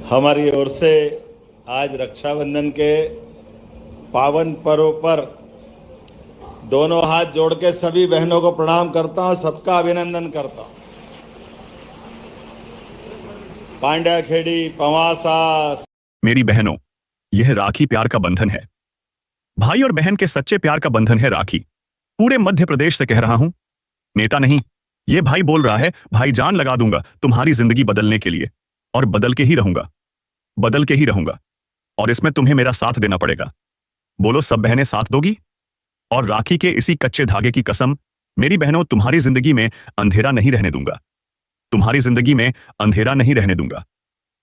हमारी ओर से आज रक्षाबंधन के पावन पर्व पर दोनों हाथ जोड़ के सभी बहनों को प्रणाम करता हूं, सबका अभिनंदन करता हूं। पांड्या खेड़ी, पवासा। मेरी बहनों, यह राखी प्यार का बंधन है। भाई और बहन के सच्चे प्यार का बंधन है राखी। पूरे मध्य प्रदेश से कह रहा हूं, नेता नहीं, यह भाई बोल रहा है। भाई जान लगा दूंगा तुम्हारी जिंदगी बदलने के लिए, और बदल के ही रहूंगा, बदल के ही रहूंगा। और इसमें तुम्हें मेरा साथ देना पड़ेगा। बोलो, सब बहनें साथ दोगी? और राखी के इसी कच्चे धागे की कसम, मेरी बहनों, तुम्हारी जिंदगी में अंधेरा नहीं रहने दूंगा। तुम्हारी जिंदगी में अंधेरा नहीं रहने दूंगा।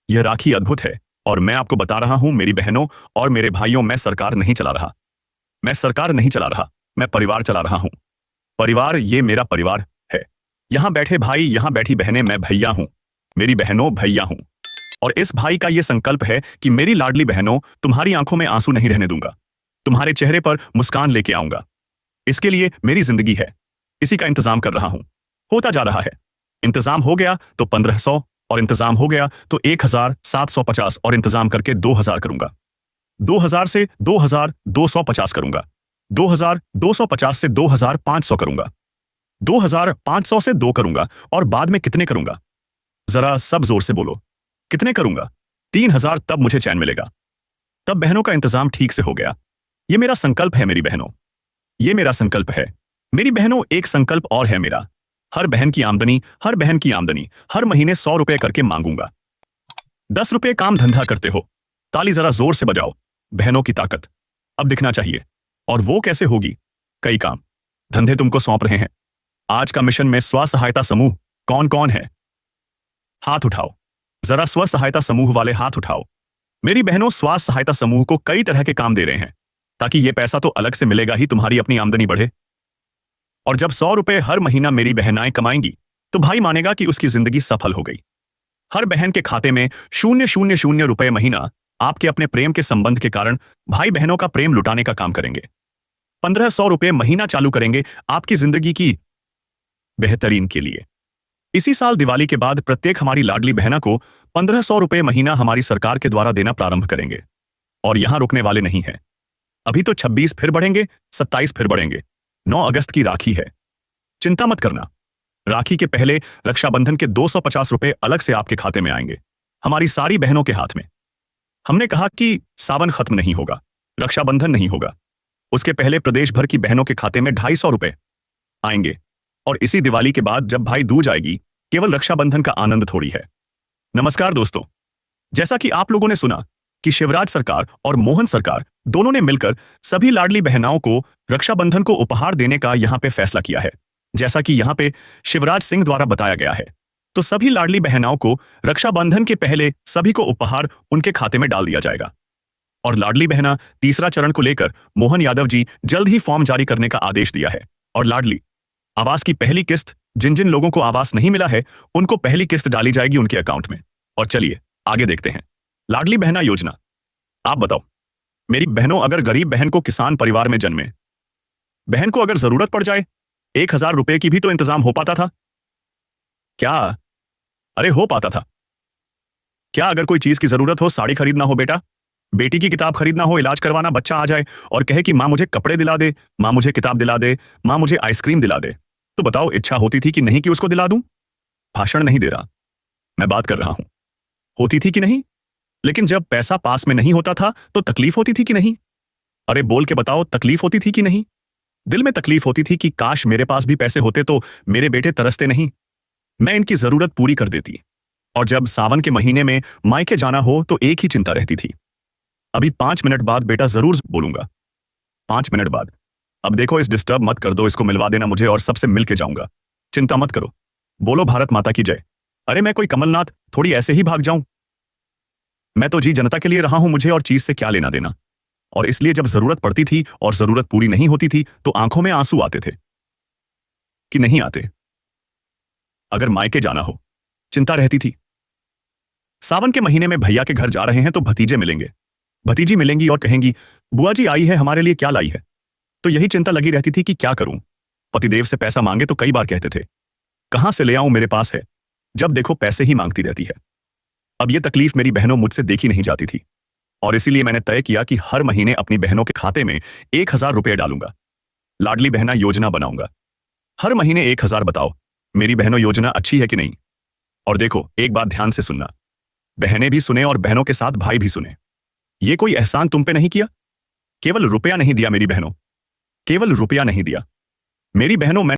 यह राखी अद्भुत है, और मैं आपको बता रहा हूं मेरी बहनों और मेरे भाइयों, मैं सरकार नहीं चला रहा। मैं सरकार नहीं चला रहा, मैं परिवार चला रहा हूं। परिवार, ये मेरा परिवार है। यहां बैठे भाई, यहां बैठी बहनें, मैं भैया हूं। मेरी बहनों, भैया हूं। और इस भाई का यह संकल्प है कि मेरी लाडली बहनों, तुम्हारी आंखों में आंसू नहीं रहने दूंगा। तुम्हारे चेहरे पर मुस्कान लेके आऊंगा। इसके लिए मेरी जिंदगी है, इसी का इंतजाम कर रहा हूं। होता जा रहा है। इंतजाम हो गया तो 1500, और इंतजाम हो गया तो 1750, और इंतजाम करके 2000 करूंगा। 2000 से 2250 करूंगा। 2250 से 2500 करूंगा। 2500 से 2 करूंगा। और बाद में कितने करूंगा? जरा सब जोर से बोलो, कितने करूंगा? 3000। तब मुझे चैन मिलेगा। तब बहनों का इंतजाम ठीक से हो गया। ये मेरा संकल्प है मेरी बहनों, ये मेरा संकल्प है मेरी बहनों। एक संकल्प और है मेरा, हर बहन की आमदनी, हर बहन की आमदनी हर महीने 100 रुपए करके मांगूंगा। 10 रुपए काम धंधा करते हो, ताली जरा जोर से बजाओ। बहनों की ताकत अब दिखना चाहिए। और वो कैसे होगी? कई काम धंधे तुमको सौंप रहे हैं। आज का मिशन में स्व सहायता समूह कौन कौन है? हाथ उठाओ, जरा स्व सहायता समूह वाले हाथ उठाओ। मेरी बहनों, स्व सहायता समूह को कई तरह के काम दे रहे हैं, ताकि ये पैसा तो अलग से मिलेगा ही, तुम्हारी अपनी आमदनी बढ़े। और जब 100 रुपए हर महीना मेरी बहनाएं कमाएंगी, तो भाई मानेगा कि उसकी जिंदगी सफल हो गई। हर बहन के खाते में 000 रुपए महीना आपके अपने प्रेम के संबंध के कारण भाई बहनों का प्रेम लुटाने का काम करेंगे। 1500 रुपए महीना चालू करेंगे आपकी जिंदगी की बेहतरीन के लिए। इसी साल दिवाली के बाद प्रत्येक हमारी लाडली बहना को 1500 रुपए महीना हमारी सरकार के द्वारा देना प्रारंभ करेंगे। और यहां रुकने वाले नहीं हैं। अभी तो 26 फिर बढ़ेंगे, 27 फिर बढ़ेंगे। 9 अगस्त की राखी है, चिंता मत करना। राखी के पहले रक्षाबंधन के 250 रुपए अलग से आपके खाते में आएंगे, हमारी सारी बहनों के हाथ में। हमने कहा कि सावन खत्म नहीं होगा, रक्षाबंधन नहीं होगा, उसके पहले प्रदेश भर की बहनों के खाते में 250 रुपए आएंगे। और इसी दिवाली के बाद जब भाई दूज आएगी, केवल रक्षाबंधन का आनंद थोड़ी है। नमस्कार दोस्तों, जैसा कि आप लोगों ने सुना कि शिवराज सरकार और मोहन सरकार दोनों ने मिलकर सभी लाडली बहनाओं को रक्षाबंधन को उपहार देने का यहां पे फैसला किया है। जैसा कि यहां पे शिवराज सिंह द्वारा बताया गया है, तो सभी लाडली बहनाओं को रक्षाबंधन के पहले सभी को उपहार उनके खाते में डाल दिया जाएगा। और लाडली बहना तीसरा चरण को लेकर मोहन यादव जी जल्द ही फॉर्म जारी करने का आदेश दिया है। और लाडली आवास की पहली किस्त, जिन जिन लोगों को आवास नहीं मिला है, उनको पहली किस्त डाली जाएगी उनके अकाउंट में। और चलिए आगे देखते हैं। लाडली बहना योजना, आप बताओ मेरी बहनों, अगर गरीब बहन को किसान परिवार में जन्मे बहन को अगर जरूरत पड़ जाए, 1000 रुपए की भी तो इंतजाम हो पाता था क्या? अरे हो पाता था क्या? अगर कोई चीज की जरूरत हो, साड़ी खरीदना हो बेटा, बेटी की किताब खरीदना हो, इलाज करवाना, बच्चा आ जाए और कहे कि मां मुझे कपड़े दिला दे, मां मुझे किताब दिला दे, मां मुझे आइसक्रीम दिला दे, तो बताओ इच्छा होती थी कि नहीं कि उसको दिला दूं? भाषण नहीं दे रहा, मैं बात कर रहा हूं। होती थी कि नहीं? लेकिन जब पैसा पास में नहीं होता था तो तकलीफ होती थी कि नहीं? अरे बोल के बताओ, तकलीफ होती थी कि नहीं? दिल में तकलीफ होती थी कि काश मेरे पास भी पैसे होते तो मेरे बेटे तरसते नहीं, मैं इनकी जरूरत पूरी कर देती। और जब सावन के महीने में मायके जाना हो तो एक ही चिंता रहती थी, अभी 5 मिनट बाद बेटा जरूर बोलूंगा, 5 मिनट बाद। अब देखो, इस डिस्टर्ब मत कर दो, इसको मिलवा देना मुझे और सबसे मिल के जाऊंगा। चिंता मत करो, बोलो भारत माता की जय। अरे मैं कोई कमलनाथ थोड़ी ऐसे ही भाग जाऊं, मैं तो जी जनता के लिए रहा हूं, मुझे और चीज से क्या लेना देना। और इसलिए जब जरूरत पड़ती थी और जरूरत पूरी नहीं होती थी तो आंखों में आंसू आते थे कि नहीं आते। अगर मायके जाना हो, चिंता रहती थी। सावन के महीने में भैया के घर जा रहे हैं तो भतीजे मिलेंगे, भतीजी मिलेंगी और कहेंगी बुआ जी आई है, हमारे लिए क्या लाई है? तो यही चिंता लगी रहती थी कि क्या करूं। पतिदेव से पैसा मांगे तो कई बार कहते थे कहां से ले आऊं, मेरे पास है। जब देखो पैसे ही मांगती रहती है। अब ये तकलीफ मेरी बहनों मुझसे देखी नहीं जाती थी और इसीलिए मैंने तय किया कि हर महीने अपनी बहनों के खाते में 1,000 रुपये डालूंगा। लाडली बहना योजना बनाऊंगा। हर महीने 1,000। बताओ मेरी बहनों योजना अच्छी है कि नहीं? और देखो एक बात ध्यान से सुनना, बहनें भी सुने और बहनों के साथ भाई भी सुने। ये कोई एहसान तुम पे नहीं किया, केवल रुपया नहीं दिया मेरी बहनों, केवल रुपया नहीं दिया मेरी बहनों।